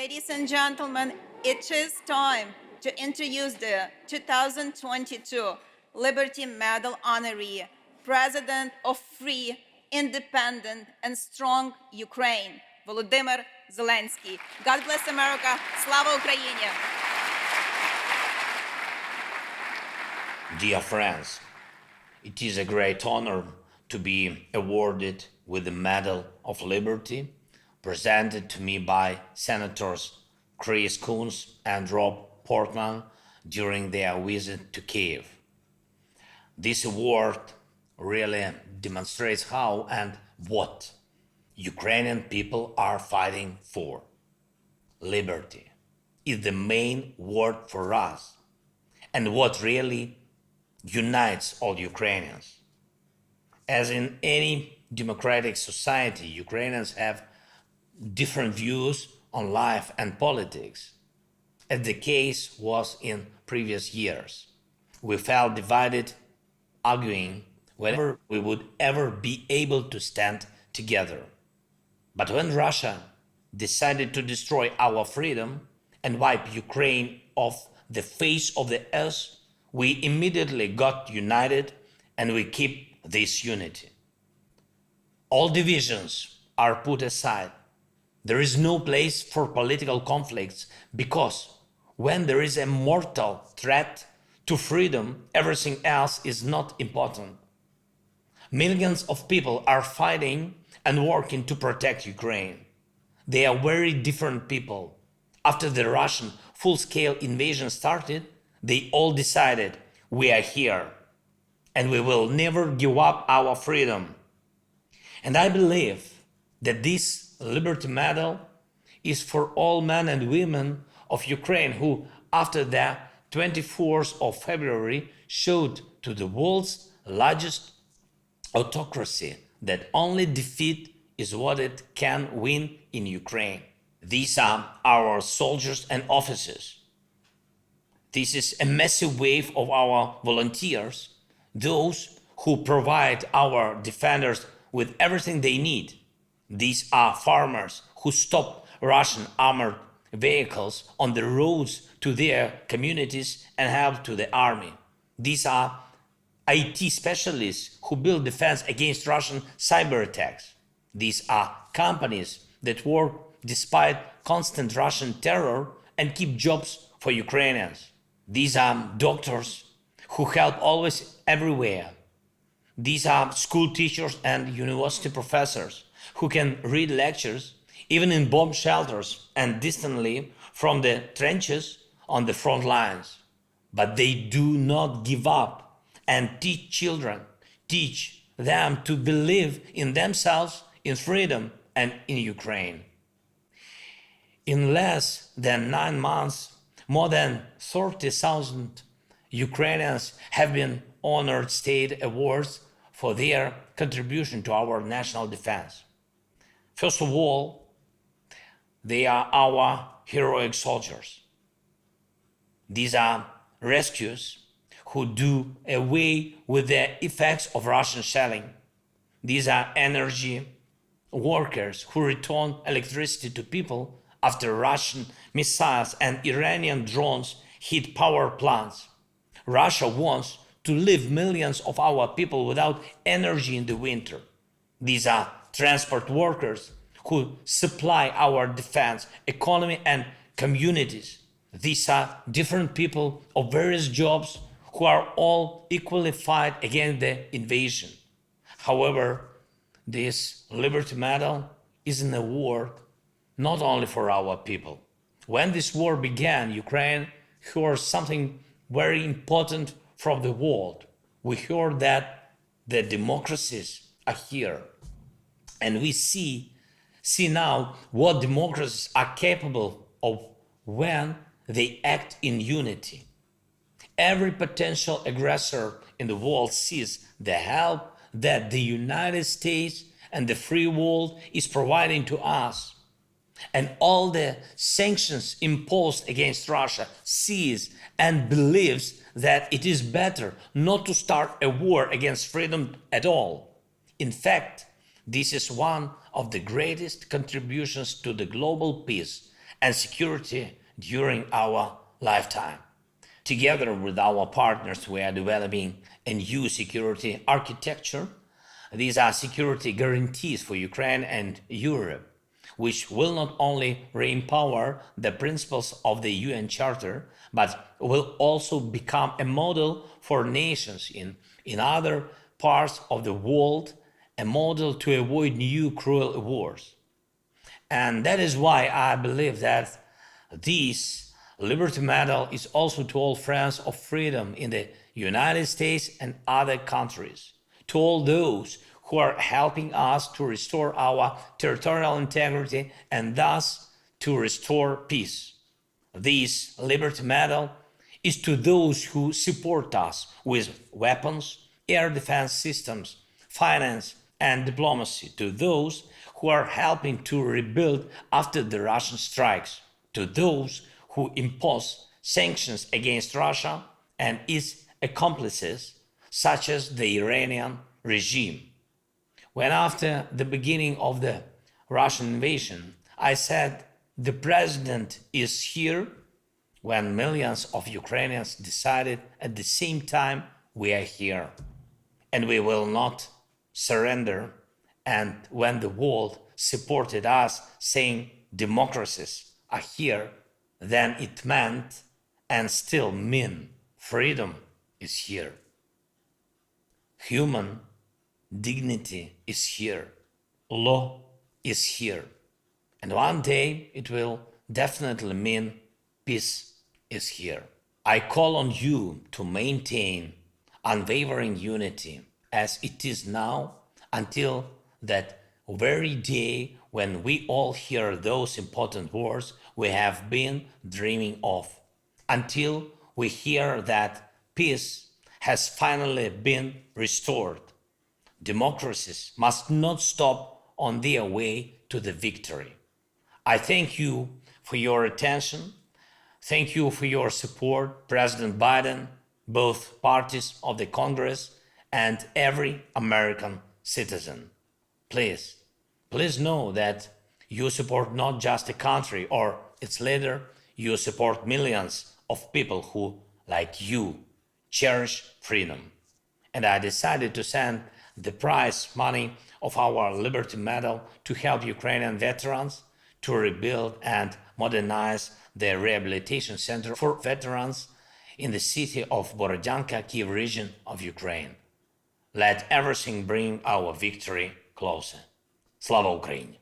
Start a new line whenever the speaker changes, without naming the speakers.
Ladies and gentlemen, it is time to introduce the 2022 Liberty Medal honoree, President of free, independent, and strong Ukraine, Володимир Зеленський. God bless America. Слава Україні!
Dear friends, it is a great honor to be awarded with the Medal of Liberty presented to me by Senators Chris Coons and Rob Portman during their visit to Kyiv. This award really demonstrates how and what Ukrainian people are fighting for. Liberty is the main word for us and what really unites all Ukrainians. As in any democratic society, Ukrainians have different views on life and politics, as the case was in previous years. We felt divided, arguing whether we would ever be able to stand together. But when Russia decided to destroy our freedom and wipe Ukraine off the face of the earth, we immediately got united, and we keep this unity. All divisions are put aside. There is no place for political conflicts because when there is a mortal threat to freedom, everything else is not important. Millions of people are fighting and working to protect Ukraine. They are very different people. After the Russian full-scale invasion started, they all decided, we are here and we will never give up our freedom. And I believe that this Liberty Medal is for all men and women of Ukraine who, after the 24th of February, showed to the world's largest autocracy that only defeat is what it can win in Ukraine. These are our soldiers and officers. This is a massive wave of our volunteers, those who provide our defenders with everything they need. These are farmers who stop Russian armored vehicles on the roads to their communities and help to the army. These are IT specialists who build defense against Russian cyber attacks. These are companies that work despite constant Russian terror and keep jobs for Ukrainians. These are doctors who help always everywhere. These are school teachers and university professors who can read lectures even in bomb shelters and distantly from the trenches on the front lines. But they do not give up and teach children, teach them to believe in themselves, in freedom, and in Ukraine. In less than 9 months, more than 30,000 Ukrainians have been honored state awards for their contribution to our national defense. First of all, they are our heroic soldiers. These are rescues who do away with the effects of Russian shelling. These are energy workers who return electricity to people after Russian missiles and Iranian drones hit power plants. Russia wants to leave millions of our people without energy in the winter. These are transport workers who supply our defense, economy, and communities. These are different people of various jobs who are all equally fight against the invasion. However, this Liberty Medal is an award not only for our people. When this war began, Ukraine heard something very important from the world. We heard that the democracies are here. And we see now what democracies are capable of when they act in unity. Every potential aggressor in the world sees the help that the United States and the free world is providing to us. And all the sanctions imposed against Russia sees and believes that it is better not to start a war against freedom at all. In fact, this is one of the greatest contributions to the global peace and security during our lifetime. Together with our partners, we are developing a new security architecture. These are security guarantees for Ukraine and Europe, which will not only re-empower the principles of the UN Charter, but will also become a model for nations in other parts of the world, a model to avoid new cruel wars. And that is why I believe that this Liberty Medal is also to all friends of freedom in the United States and other countries, to all those who are helping us to restore our territorial integrity and thus to restore peace. This Liberty Medal is to those who support us with weapons, air defense systems, finance, and diplomacy, to those who are helping to rebuild after the Russian strikes, to those who impose sanctions against Russia and its accomplices, such as the Iranian regime. When after the beginning of the Russian invasion, I said the president is here, when millions of Ukrainians decided at the same time we are here and we will not surrender, and when the world supported us saying democracies are here, then it meant and still mean freedom is here. Human dignity is here. Law is here. And one day it will definitely mean peace is here. I call on you to maintain unwavering unity as it is now until that very day when we all hear those important words we have been dreaming of, until we hear that peace has finally been restored. Democracies must not stop on their way to the victory. I thank you for your attention. Thank you for your support, President Biden, both parties of the Congress, and every American citizen. Please know that you support not just a country or its leader, you support millions of people who, like you, cherish freedom. And I decided to send the prize money of our Liberty Medal to help Ukrainian veterans to rebuild and modernize the rehabilitation center for veterans in the city of Borodyanka, Kyiv region of Ukraine. Let everything bring our victory closer. Слава Україні!